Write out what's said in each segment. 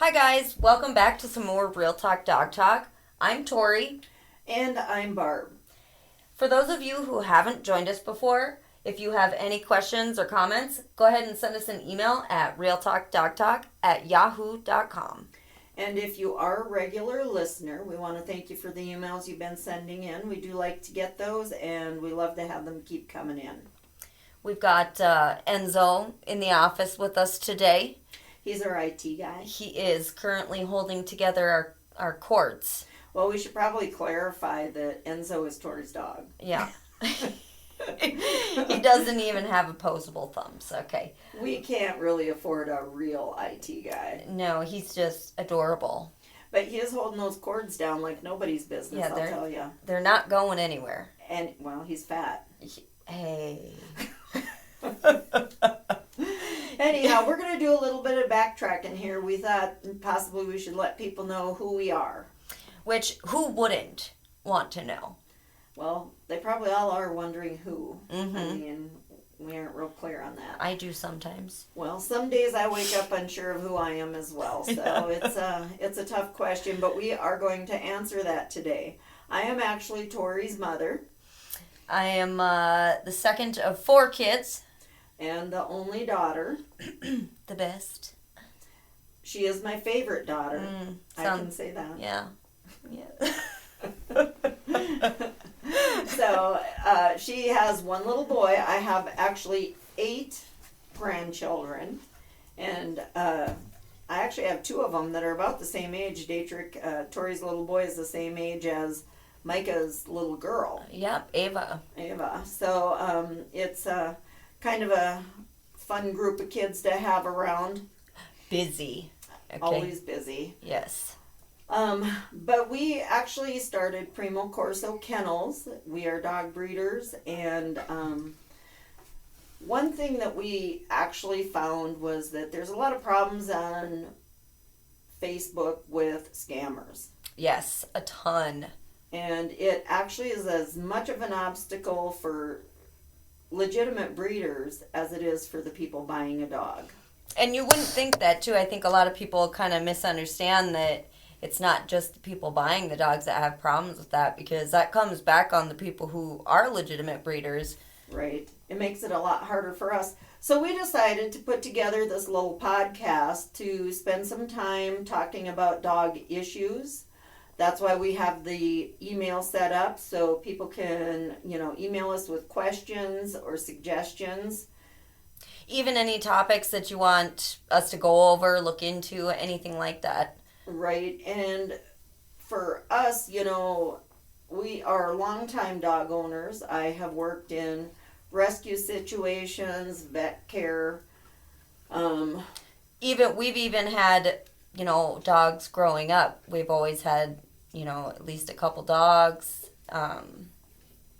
Hi guys, welcome back to some more Real Talk Dog Talk. I'm Tori. And I'm Barb. For those of you who haven't joined us before, if you have any questions or comments, go ahead and send us an email at realtalkdogtalk@yahoo.com. And if you are a regular listener, we want to thank you for the emails you've been sending in. We do like to get those, and we love to have them keep coming in. We've got Enzo in the office with us today. He's our IT guy. He is currently holding together our cords. Well, we should probably clarify that Enzo is Tori's dog. Yeah. He doesn't even have opposable thumbs, okay. We can't really afford a real IT guy. No, he's just adorable. But he is holding those cords down like nobody's business, I'll tell you. They're not going anywhere. And, well, he's fat. Hey. Anyhow, we're going to do a little bit of backtracking here. We thought possibly we should let people know who we are. Which, who wouldn't want to know? Well, they probably all are wondering who. Mm-hmm. I mean, we aren't real clear on that. I do sometimes. Well, some days I wake up unsure of who I am as well. So it's a tough question, but we are going to answer that today. I am actually Tori's mother. I am the second of 4 kids. And the only daughter. The best. She is my favorite daughter. I can say that. Yeah. So she has one little boy. I have actually 8 grandchildren. And I actually have 2 of them that are about the same age. Dietrich, Tori's little boy, is the same age as Micah's little girl. Yep, Ava. So it's kind of a fun group of kids to have around. Busy. Okay. Always busy. Yes. But we actually started Primo Corso Kennels. We are dog breeders, and one thing that we actually found was that there's a lot of problems on Facebook with scammers. Yes, a ton. And it actually is as much of an obstacle for legitimate breeders as it is for the people buying a dog. And you wouldn't think that, too. I think a lot of people kind of misunderstand that it's not just the people buying the dogs that have problems with that, because that comes back on the people who are legitimate breeders. Right. It makes it a lot harder for us. So we decided to put together this little podcast to spend some time talking about dog issues. That's why we have the email set up so people can, email us with questions or suggestions. Even any topics that you want us to go over, look into, anything like that. Right. And for us, we are longtime dog owners. I have worked in rescue situations, vet care. We've even had, dogs growing up. We've always had, at least a couple dogs.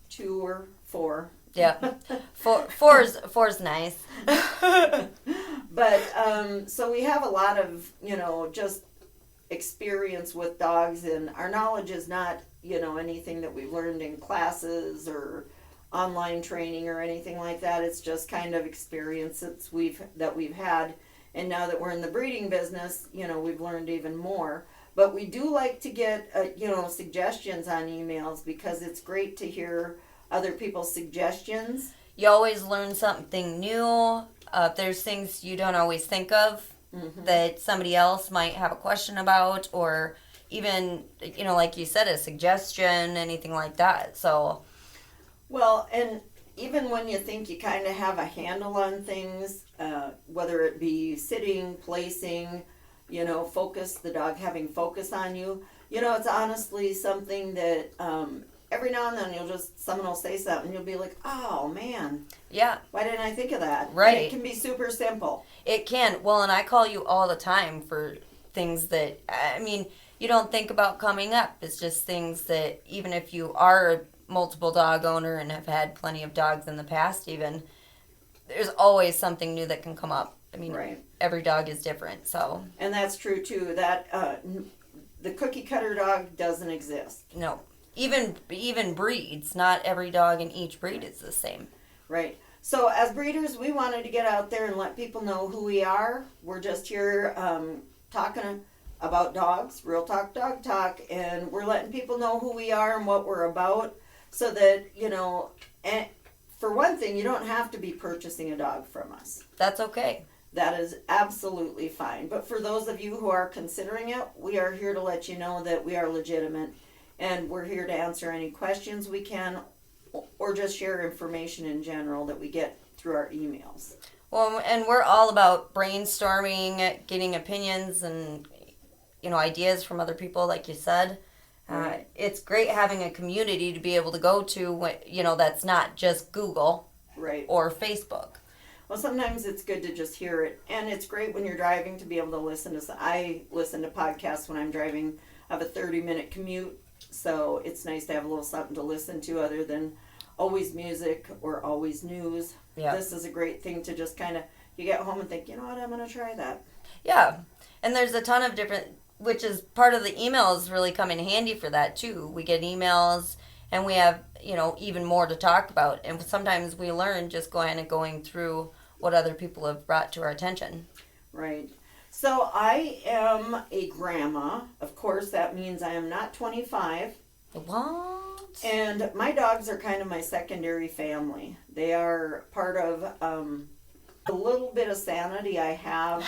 2 or 4. Yeah, four's nice. But so we have a lot of just experience with dogs, and our knowledge is not anything that we've learned in classes or online training or anything like that. It's just kind of experience that we've had, and now that we're in the breeding business, we've learned even more. But we do like to get suggestions on emails, because it's great to hear other people's suggestions. You always learn something new. There's things you don't always think of that somebody else might have a question about, or even, like you said, a suggestion, anything like that. So, well, and even when you think you kind of have a handle on things, whether it be sitting, placing, focus, the dog having focus on you, it's honestly something that every now and then someone will say something, and you'll be like, oh man, yeah, why didn't I think of that? Right. And it can be super simple. It can. Well, and I call you all the time for things that, you don't think about coming up. It's just things that, even if you are a multiple dog owner and have had plenty of dogs in the past even, there's always something new that can come up. Right. Every dog is different, so. And that's true too. That the cookie cutter dog doesn't exist. No. Even breeds, not every dog in each breed is the same. Right. So as breeders, we wanted to get out there and let people know who we are. We're just here talking about dogs, Real Talk Dog Talk, and we're letting people know who we are and what we're about, so that, and for one thing, you don't have to be purchasing a dog from us. That's okay. That is absolutely fine. But for those of you who are considering it, we are here to let you know that we are legitimate, and we're here to answer any questions we can, or just share information in general that we get through our emails. Well, and we're all about brainstorming, getting opinions and, ideas from other people, like you said. Right. It's great having a community to be able to go to, that's not just Google Right. or Facebook. Well, sometimes it's good to just hear it, and it's great when you're driving to be able to listen to. I listen to podcasts when I'm driving. I have a 30-minute commute, so it's nice to have a little something to listen to other than always music or always news. Yeah. This is a great thing to just kind of, you get home and think, you know what, I'm going to try that. Yeah, and there's a ton of different, which is part of the emails really come in handy for that too. We get emails and we have, even more to talk about. And sometimes we learn just going through what other people have brought to our attention. Right. So I am a grandma. Of course, that means I am not 25. What? And my dogs are kind of my secondary family. They are part of a little bit of sanity I have.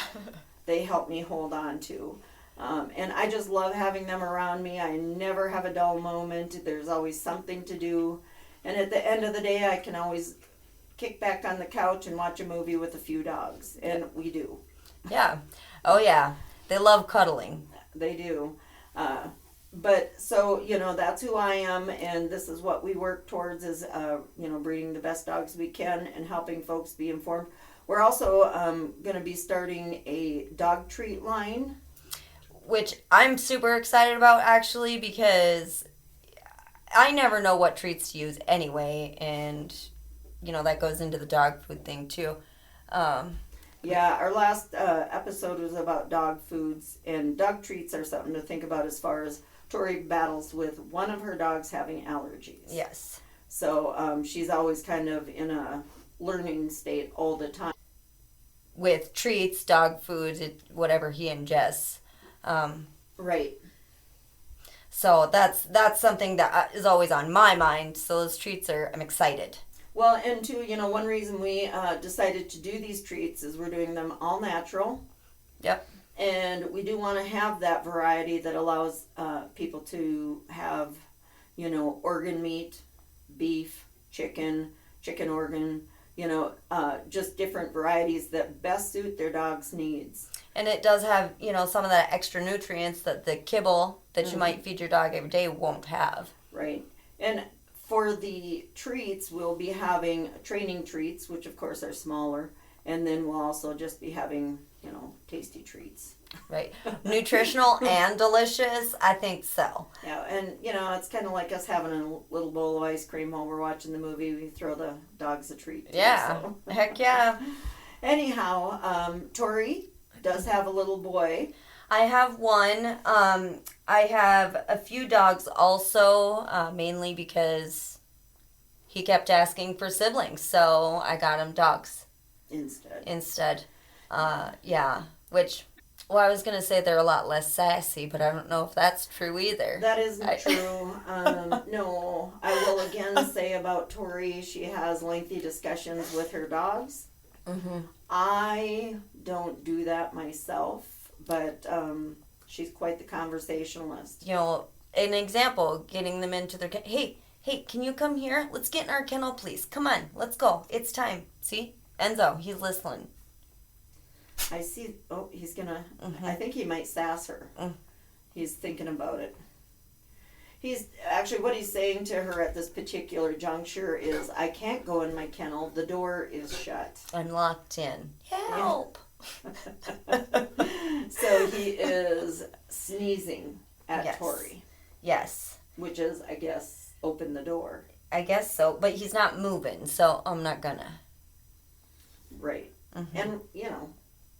They help me hold on to. And I just love having them around me. I never have a dull moment. There's always something to do. And at the end of the day, I can always kick back on the couch and watch a movie with a few dogs. And we do. Yeah. Oh, yeah. They love cuddling. They do. But so, that's who I am, and this is what we work towards is, breeding the best dogs we can and helping folks be informed. We're also going to be starting a dog treat line. Which I'm super excited about, actually, because I never know what treats to use anyway, and, that goes into the dog food thing, too. Yeah, our last episode was about dog foods, and dog treats are something to think about as far as Tori battles with one of her dogs having allergies. Yes. So she's always kind of in a learning state all the time. With treats, dog food, whatever he ingests. Right. So that's something that is always on my mind. So those treats I'm excited. Well, and two, one reason we decided to do these treats is we're doing them all natural. Yep. And we do want to have that variety that allows people to have, organ meat, beef, chicken organ, just different varieties that best suit their dog's needs. And it does have, some of that extra nutrients that the kibble that you might feed your dog every day won't have. Right. And for the treats, we'll be having training treats, which of course are smaller. And then we'll also just be having, tasty treats. Right. Nutritional and delicious, I think so. Yeah, and, it's kind of like us having a little bowl of ice cream while we're watching the movie. We throw the dogs a treat, too. Yeah. So. Heck yeah. Anyhow, Tori does have a little boy. I have one. I have a few dogs also, mainly because he kept asking for siblings, so I got him dogs instead. Yeah, which, I was going to say they're a lot less sassy, but I don't know if that's true either. That isn't true. No, I will again say about Tori, she has lengthy discussions with her dogs. Mm-hmm. I don't do that myself, but she's quite the conversationalist. An example, getting them into their... Hey, can you come here? Let's get in our kennel, please. Come on, let's go. It's time. See? Enzo, he's listening. I see. Oh, he's gonna... Mm-hmm. I think he might sass her. Mm. He's thinking about it. He's... Actually, what he's saying to her at this particular juncture is, I can't go in my kennel. The door is shut. I'm locked in. Help! So he is sneezing at Tori. Yes. Which is, I guess, open the door. I guess so, but he's not moving, so I'm not gonna. Right. Mm-hmm. And,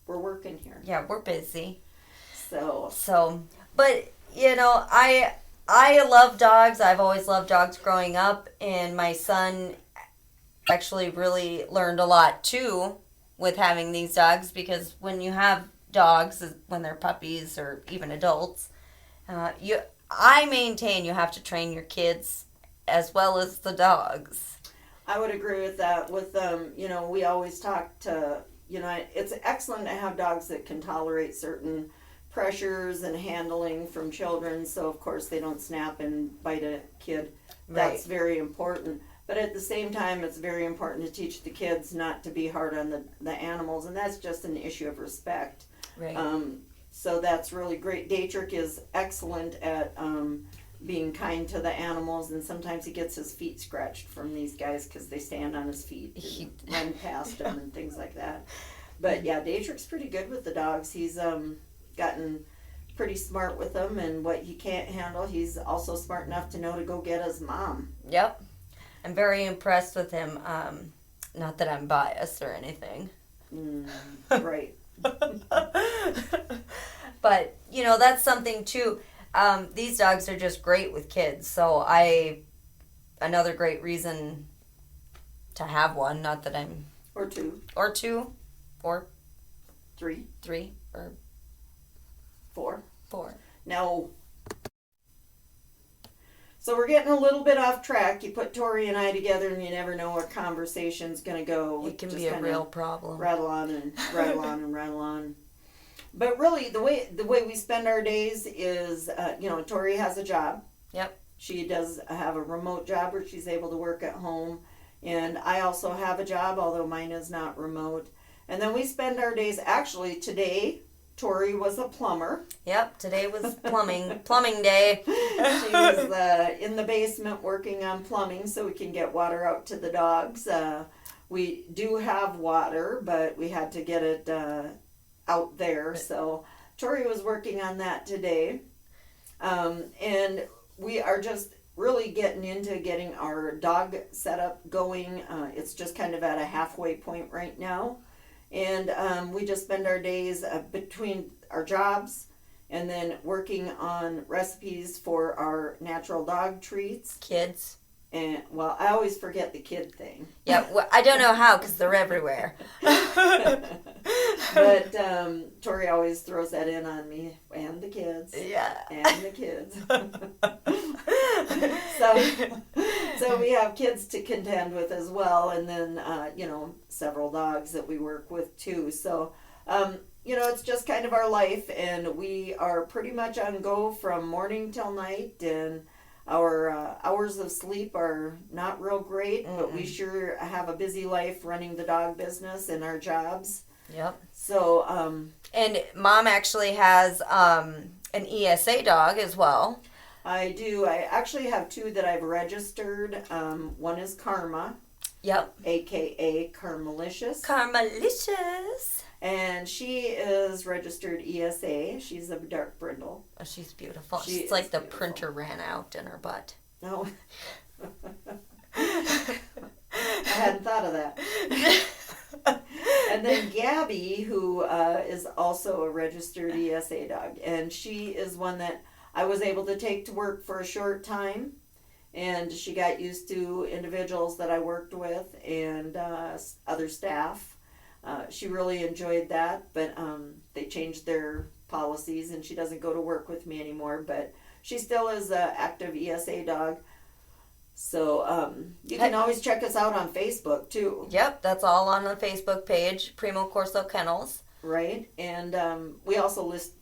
we're working here. Yeah, we're busy. So, but, I love dogs. I've always loved dogs growing up, and my son actually really learned a lot, too, with having these dogs, because when you have dogs when they're puppies or even adults. I maintain you have to train your kids as well as the dogs. I would agree with that. With we always talk to, it's excellent to have dogs that can tolerate certain pressures and handling from children, so of course they don't snap and bite a kid. That's very important. But at the same time, it's very important to teach the kids not to be hard on the animals, and that's just an issue of respect. Right. So that's really great. Dietrich is excellent at being kind to the animals, and sometimes he gets his feet scratched from these guys because they stand on his feet and run past him and things like that. But yeah, Dietrich's pretty good with the dogs. He's gotten pretty smart with them, and what he can't handle, he's also smart enough to know to go get his mom. Yep. I'm very impressed with him. Not that I'm biased or anything. Right. But, that's something too. These dogs are just great with kids. So another great reason to have one, not that I'm... Or two. Or three. Or four. Now, so we're getting a little bit off track. You put Tori and I together and you never know where conversation's going to go. It can be a real problem. Rattle on and rattle on and rattle on. But really, the way we spend our days is, Tori has a job. Yep. She does have a remote job where she's able to work at home. And I also have a job, although mine is not remote. And then we spend our days, actually today, Tori was a plumber. Yep, today was plumbing day. She was in the basement working on plumbing so we can get water out to the dogs. We do have water, but we had to get it out there. So Tori was working on that today. And we are just really getting into getting our dog setup going. It's just kind of at a halfway point right now. And we just spend our days between our jobs and then working on recipes for our natural dog treats. Kids. And, well, I always forget the kid thing. Yeah, well, I don't know how because they're everywhere. But Tori always throws that in on me. And the kids. Yeah. And the kids. So we have kids to contend with as well. And then, several dogs that we work with too. So, it's just kind of our life. And we are pretty much on go from morning till night. And our hours of sleep are not real great, but we sure have a busy life running the dog business and our jobs. Yep. So, and Mom actually has an ESA dog as well. I do. I actually have two that I've registered. One is Karma. Yep. AKA Carmelicious. Carmelicious. And she is registered ESA. She's a dark brindle. Oh, she's beautiful. She's like the beautiful. printer ran out in her butt. No. I hadn't thought of that. And then Gabby, who is also a registered ESA dog. And she is one that I was able to take to work for a short time. And she got used to individuals that I worked with and other staff. She really enjoyed that, but they changed their policies and she doesn't go to work with me anymore, but she still is an active ESA dog. So you can always check us out on Facebook too. Yep, that's all on the Facebook page, Primo Corso Kennels. Right, and we also list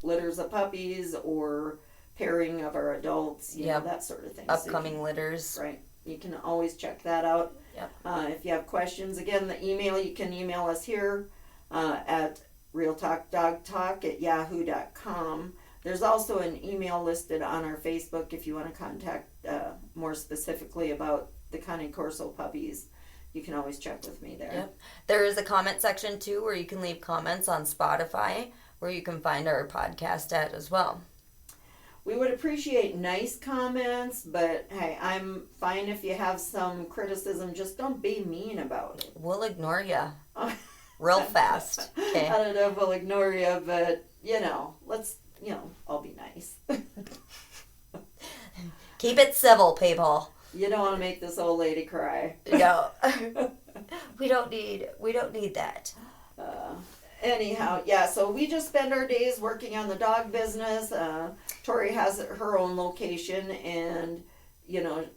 litters of puppies or pairing of our adults, that sort of thing. Upcoming litters. Right. You can always check that out. Yep. If you have questions, again, the email, you can email us here at realtalkdogtalk@yahoo.com. There's also an email listed on our Facebook if you want to contact more specifically about the Cane Corso puppies. You can always check with me there. Yep. There is a comment section too where you can leave comments on Spotify where you can find our podcast at as well. We would appreciate nice comments, but hey, I'm fine if you have some criticism. Just don't be mean about it. We'll ignore you real fast. Okay. I don't know if we'll ignore you, but, let's, I'll be nice. Keep it civil, people. You don't want to make this old lady cry. No. We don't need that. Anyhow, yeah, so we just spend our days working on the dog business. Tori has her own location, and,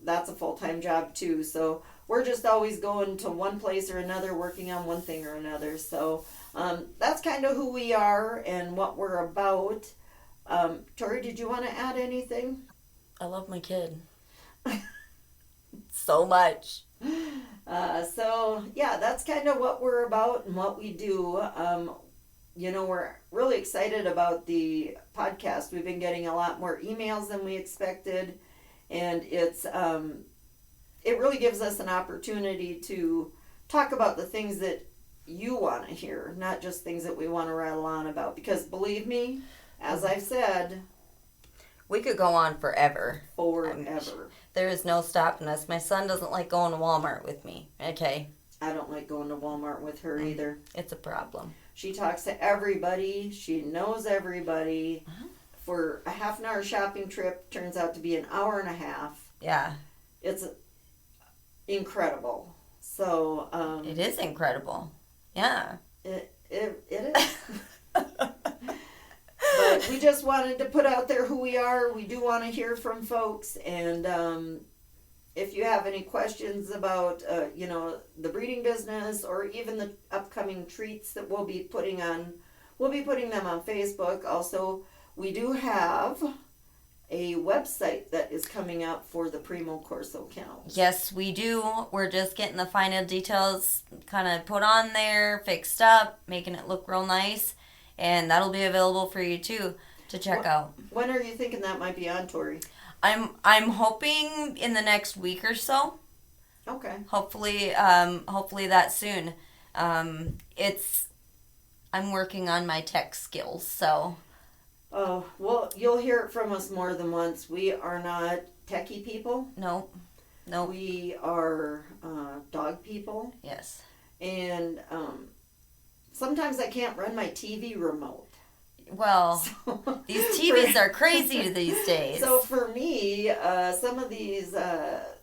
that's a full-time job too. So we're just always going to one place or another, working on one thing or another. So that's kind of who we are and what we're about. Tori, did you want to add anything? I love my kid. So much. So yeah, that's kind of what we're about and what we do. We're really excited about the podcast. We've been getting a lot more emails than we expected, and it really gives us an opportunity to talk about the things that you want to hear, not just things that we want to rattle on about. Because believe me, as I've said, we could go on forever. Forever. There is no stopping us. My son doesn't like going to Walmart with me. Okay. I don't like going to Walmart with her either. It's a problem. She talks to everybody. She knows everybody. For a half an hour shopping trip, turns out to be an hour and a half. Yeah. It's incredible. So it is incredible. Yeah. It is. But we just wanted to put out there who we are. We do want to hear from folks, and if you have any questions about the breeding business or even the upcoming treats that we'll be putting them on Facebook. Also, we do have a website that is coming out for the Primo Corso kennels. Yes, we do. We're just getting the final details kind of put on there, fixed up, making it look real nice. And that'll be available for you too to check out. When are you thinking that might be on, Tori? I'm hoping in the next week or so. Okay. Hopefully that soon. I'm working on my tech skills, so. Oh, well, you'll hear it from us more than once. We are not techie people. Nope. We are dog people. Yes. And sometimes I can't run my TV remote. Well, these TVs are crazy these days. So for me, some of these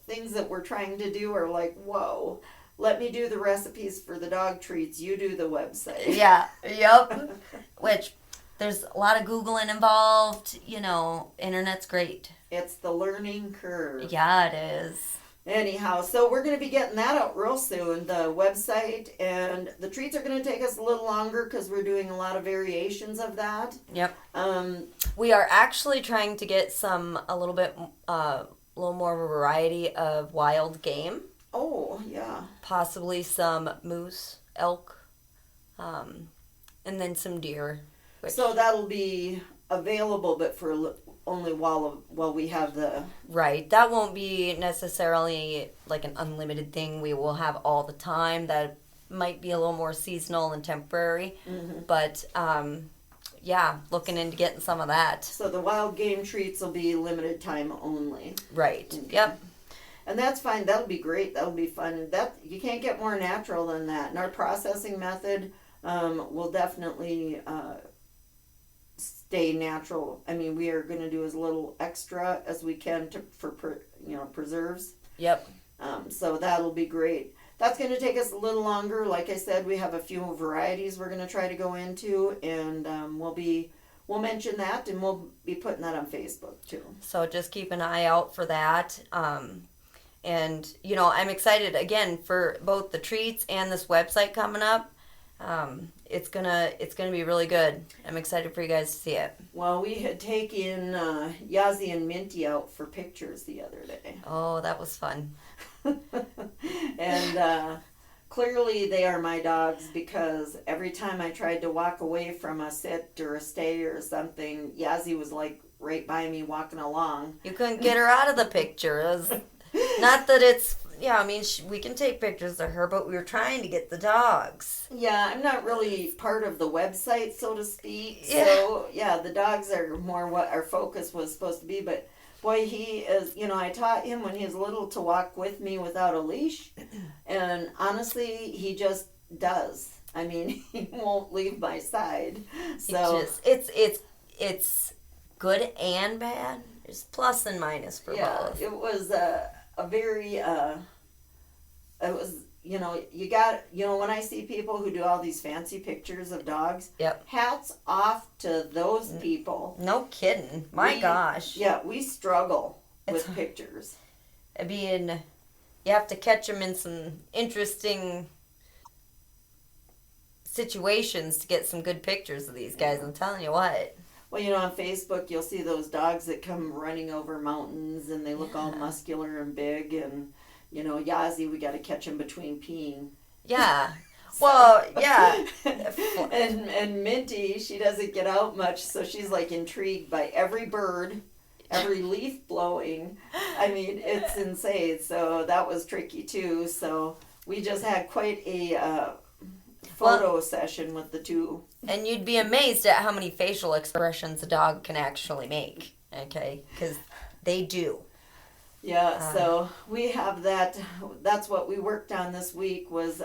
things that we're trying to do are like, whoa, let me do the recipes for the dog treats. You do the website. Yeah, yep. Which, there's a lot of Googling involved. Internet's great. It's the learning curve. Yeah, it is. Anyhow, so we're going to be getting that out real soon, the website, and the treats are going to take us a little longer because we're doing a lot of variations of that. Yep. We are actually trying to get a little more of a variety of wild game. Oh, yeah. Possibly some moose, elk, and then some deer. So that'll be available, but for only while we have the... Right. That won't be necessarily like an unlimited thing we will have all the time. That might be a little more seasonal and temporary. Mm-hmm. But, looking into getting some of that. So the wild game treats will be limited time only. Right. Okay. Yep. And that's fine. That'll be great. That'll be fun. You can't get more natural than that. And our processing method will definitely... stay natural. I mean, we are going to do as little extra as we can for preserves. Yep. So that'll be great. That's going to take us a little longer. Like I said, we have a few varieties we're going to try to go into, and we'll mention that, and we'll be putting that on Facebook too. So just keep an eye out for that. And I'm excited again for both the treats and this website coming up. It's gonna be really good. I'm excited for you guys to see it. Well, we had taken Yazzie and Minty out for pictures the other day. Oh, that was fun. And clearly they are my dogs, because every time I tried to walk away from a sit or a stay or something, Yazzie was like right by me walking along. You couldn't get her out of the picture. It was, not that it's... Yeah, I mean, we can take pictures of her, but we were trying to get the dogs. Yeah, I'm not really part of the website, so to speak. Yeah. So, yeah, the dogs are more what our focus was supposed to be. But, boy, he is, I taught him when he was little to walk with me without a leash. And, honestly, he just does. I mean, he won't leave my side. So it's good and bad. There's plus and minus for both. It was a very, it was, you know, you got, you know, when I see people who do all these fancy pictures of dogs, Yep. hats off to those people. No kidding. My gosh. Yeah, we struggle It's- with pictures. You have to catch them in some interesting situations to get some good pictures of these guys. I'm telling you what. Well, you know, on Facebook, you'll see those dogs that come running over mountains and they look all muscular and big. And, you know, Yazzie, we got to catch him between peeing. Yeah. Well, yeah. and Minty, she doesn't get out much, so she's like intrigued by every bird, every leaf blowing. I mean, it's insane. So that was tricky too. So we just had quite a photo session with the two. And you'd be amazed at how many facial expressions a dog can actually make. Okay? Because they do. Yeah, so we have that. That's what we worked on this week was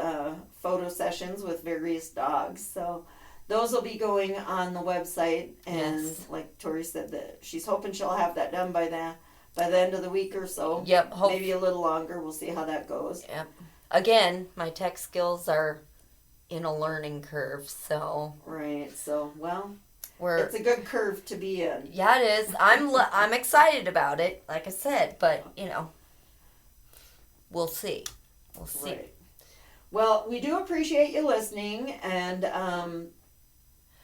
photo sessions with various dogs. So those will be going on the website. And like Tori said, that she's hoping she'll have that done by the end of the week or so. Yep. Maybe a little longer. We'll see how that goes. Yep. Again, my tech skills are in a learning curve, so Right. So we're it's a good curve to be in. yeah, it is. I'm excited about it, like I said, but you know, we'll see. We'll see. Right. Well, we do appreciate you listening, and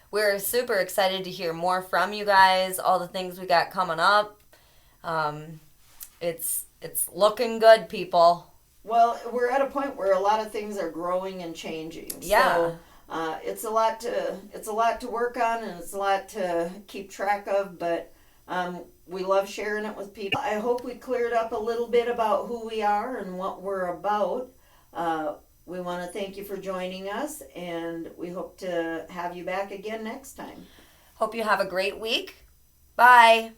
We're super excited to hear more from you guys. All the things we got coming up. It's looking good, people. well, we're at a point where a lot of things are growing and changing. Yeah. So, it's a lot to work on, and it's a lot to keep track of. But we love sharing it with people. I hope we cleared up a little bit about who we are and what we're about. We want to thank you for joining us, and we hope to have you back again next time. Hope you have a great week. Bye.